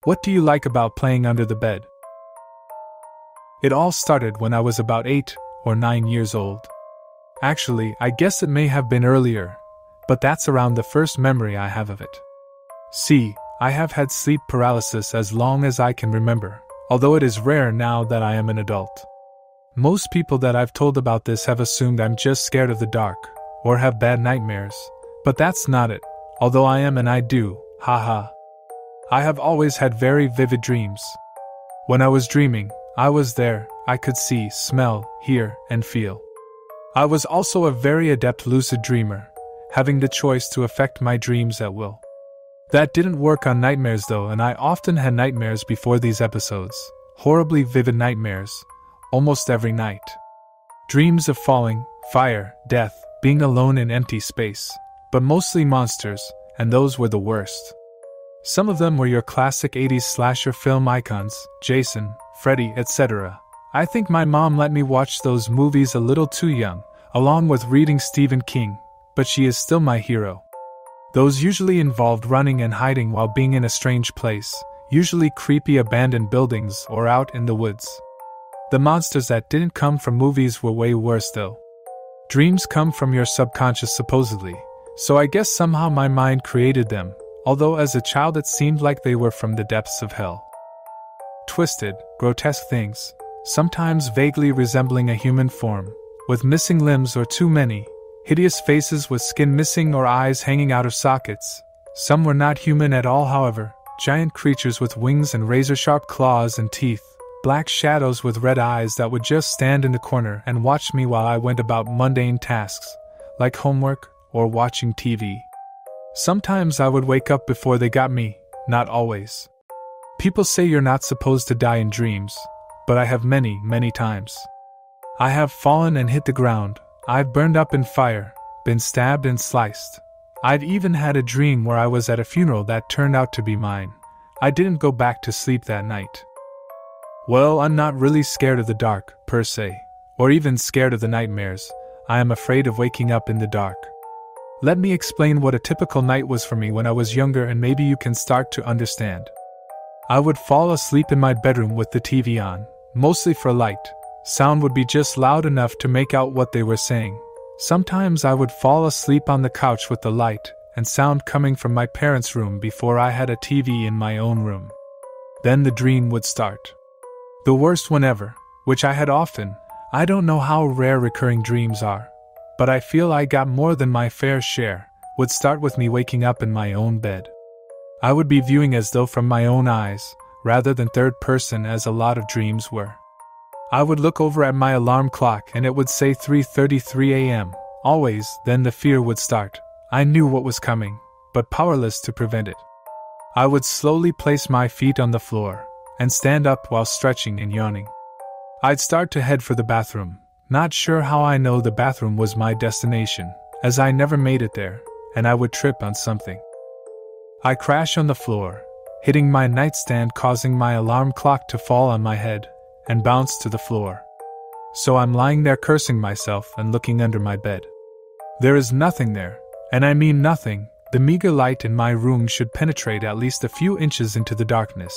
What do you like about playing under the bed? It all started when I was about 8 or 9 years old. Actually, I guess it may have been earlier, but that's around the first memory I have of it. See, I have had sleep paralysis as long as I can remember, although it is rare now that I am an adult. Most people that I've told about this have assumed I'm just scared of the dark, or have bad nightmares, but that's not it, although I am and I do, haha. I have always had very vivid dreams. When I was dreaming, I was there, I could see, smell, hear, and feel. I was also a very adept lucid dreamer, having the choice to affect my dreams at will. That didn't work on nightmares though, and I often had nightmares before these episodes, horribly vivid nightmares, almost every night. Dreams of falling, fire, death, being alone in empty space, but mostly monsters, and those were the worst. Some of them were your classic 80s slasher film icons, Jason, Freddy, etc. I think my mom let me watch those movies a little too young, along with reading Stephen King, but she is still my hero. Those usually involved running and hiding while being in a strange place, usually creepy abandoned buildings or out in the woods. The monsters that didn't come from movies were way worse though. Dreams come from your subconscious supposedly, so I guess somehow my mind created them, although as a child it seemed like they were from the depths of hell. Twisted, grotesque things, sometimes vaguely resembling a human form, with missing limbs or too many, hideous faces with skin missing or eyes hanging out of sockets. Some were not human at all however, giant creatures with wings and razor-sharp claws and teeth, black shadows with red eyes that would just stand in the corner and watch me while I went about mundane tasks, like homework or watching TV. Sometimes I would wake up before they got me, not always. People say you're not supposed to die in dreams, but I have many, many times. I have fallen and hit the ground, I've burned up in fire, been stabbed and sliced. I've even had a dream where I was at a funeral that turned out to be mine. I didn't go back to sleep that night. Well, I'm not really scared of the dark, per se, or even scared of the nightmares. I am afraid of waking up in the dark. Let me explain what a typical night was for me when I was younger and maybe you can start to understand. I would fall asleep in my bedroom with the TV on, mostly for light. Sound would be just loud enough to make out what they were saying. Sometimes I would fall asleep on the couch with the light and sound coming from my parents' room before I had a TV in my own room. Then the dream would start. The worst one ever, which I had often. I don't know how rare recurring dreams are, but I feel I got more than my fair share, would start with me waking up in my own bed. I would be viewing as though from my own eyes, rather than third person as a lot of dreams were. I would look over at my alarm clock and it would say 3:33 a.m. Always, then the fear would start. I knew what was coming, but powerless to prevent it. I would slowly place my feet on the floor, and stand up while stretching and yawning. I'd start to head for the bathroom, not sure how I know the bathroom was my destination, as I never made it there, and I would trip on something. I crash on the floor, hitting my nightstand causing my alarm clock to fall on my head, and bounce to the floor. So I'm lying there cursing myself and looking under my bed. There is nothing there, and I mean nothing. The meager light in my room should penetrate at least a few inches into the darkness,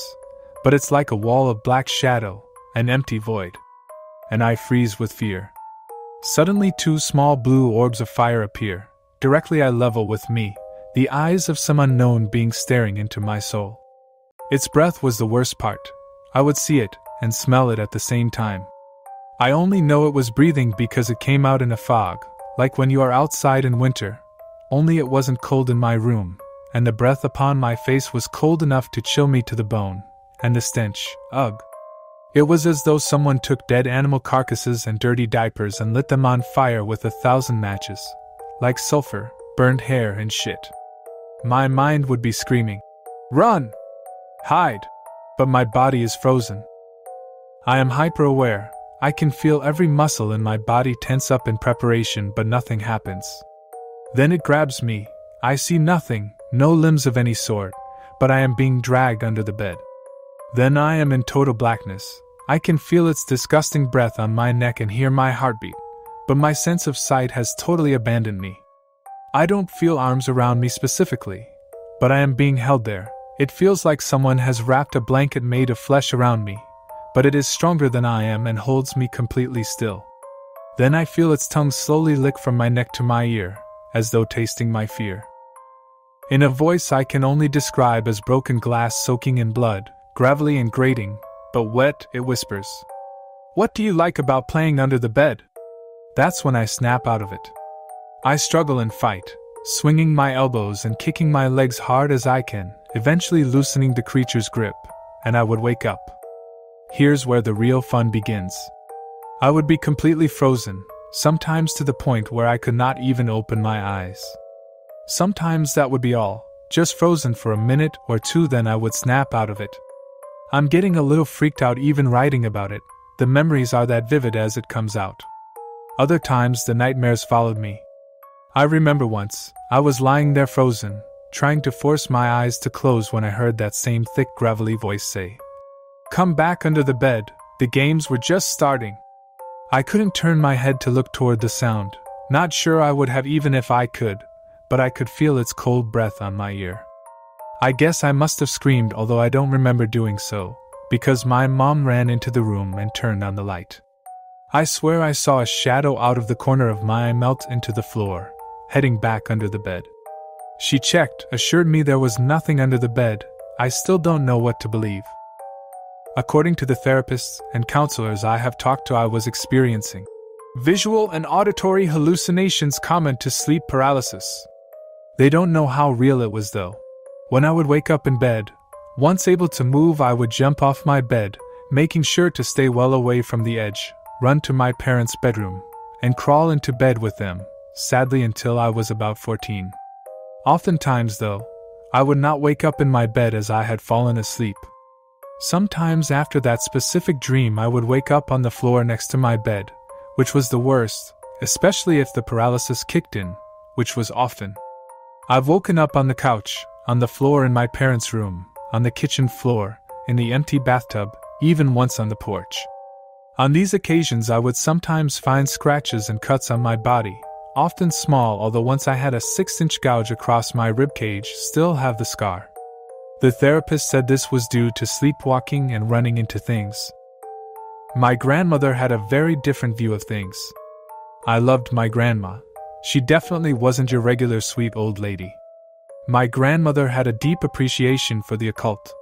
but it's like a wall of black shadow, an empty void. And I freeze with fear. Suddenly 2 small blue orbs of fire appear, directly eye level with me, the eyes of some unknown being staring into my soul. Its breath was the worst part. I would see it, and smell it at the same time. I only know it was breathing because it came out in a fog, like when you are outside in winter, only it wasn't cold in my room, and the breath upon my face was cold enough to chill me to the bone, and the stench, ugh. It was as though someone took dead animal carcasses and dirty diapers and lit them on fire with 1,000 matches, like sulfur, burned hair and shit. My mind would be screaming, "Run! Hide!" But my body is frozen. I am hyper-aware. I can feel every muscle in my body tense up in preparation, but nothing happens. Then it grabs me. I see nothing, no limbs of any sort, but I am being dragged under the bed. Then I am in total blackness. I can feel its disgusting breath on my neck and hear my heartbeat, but my sense of sight has totally abandoned me. I don't feel arms around me specifically, but I am being held there, It feels like someone has wrapped a blanket made of flesh around me, but it is stronger than I am and holds me completely still. Then I feel its tongue slowly lick from my neck to my ear, as though tasting my fear. In a voice I can only describe as broken glass soaking in blood, gravelly and grating, but wet, it whispers, "What do you like about playing under the bed?" That's when I snap out of it. I struggle and fight, swinging my elbows and kicking my legs hard as I can, eventually loosening the creature's grip, and I would wake up. Here's where the real fun begins. I would be completely frozen, sometimes to the point where I could not even open my eyes. Sometimes that would be all, just frozen for a minute or two, then I would snap out of it. I'm getting a little freaked out even writing about it, the memories are that vivid as it comes out. Other times the nightmares followed me. I remember once, I was lying there frozen, trying to force my eyes to close when I heard that same thick gravelly voice say, "Come back under the bed, the games were just starting." I couldn't turn my head to look toward the sound, not sure I would have even if I could, but I could feel its cold breath on my ear. I guess I must have screamed, although I don't remember doing so, because my mom ran into the room and turned on the light. I swear I saw a shadow out of the corner of my eye melt into the floor, heading back under the bed. She checked, assured me there was nothing under the bed. I still don't know what to believe. According to the therapists and counselors I have talked to, I was experiencing visual and auditory hallucinations common to sleep paralysis. They don't know how real it was though. When I would wake up in bed, once able to move, I would jump off my bed, making sure to stay well away from the edge, run to my parents' bedroom, and crawl into bed with them, sadly until I was about 14. Oftentimes though, I would not wake up in my bed as I had fallen asleep. Sometimes after that specific dream I would wake up on the floor next to my bed, which was the worst, especially if the paralysis kicked in, which was often. I've woken up on the couch, on the floor in my parents' room, on the kitchen floor, in the empty bathtub, even once on the porch. On these occasions I would sometimes find scratches and cuts on my body, often small, although once I had a 6-inch gouge across my ribcage, still have the scar. The therapist said this was due to sleepwalking and running into things. My grandmother had a very different view of things. I loved my grandma. She definitely wasn't your regular sweet old lady. My grandmother had a deep appreciation for the occult.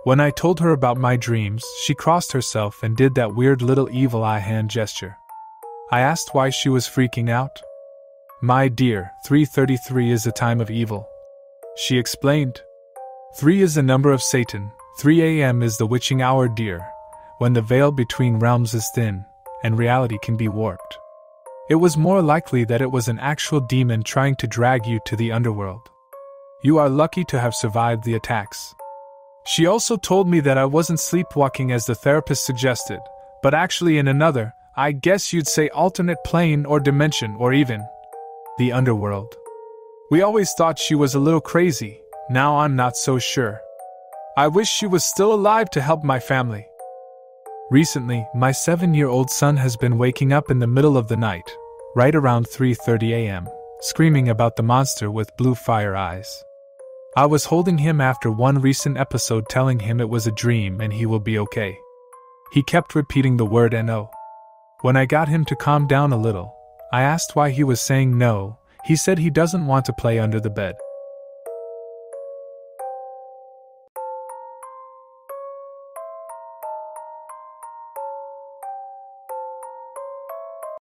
When I told her about my dreams, she crossed herself and did that weird little evil eye hand gesture. I asked why she was freaking out. "My dear, 3:33 is a time of evil," she explained. 3 is the number of Satan, 3 a.m. is the witching hour, dear, when the veil between realms is thin, and reality can be warped. It was more likely that it was an actual demon trying to drag you to the underworld. You are lucky to have survived the attacks. She also told me that I wasn't sleepwalking as the therapist suggested, but actually in another, I guess you'd say alternate plane or dimension, or even the underworld. We always thought she was a little crazy. Now I'm not so sure. I wish she was still alive to help my family. Recently, my 7-year-old son has been waking up in the middle of the night, right around 3:30 a.m., screaming about the monster with blue fire eyes. I was holding him after one recent episode, telling him it was a dream and he will be okay. He kept repeating the word "no." When I got him to calm down a little, I asked why he was saying no. He said he doesn't want to play under the bed.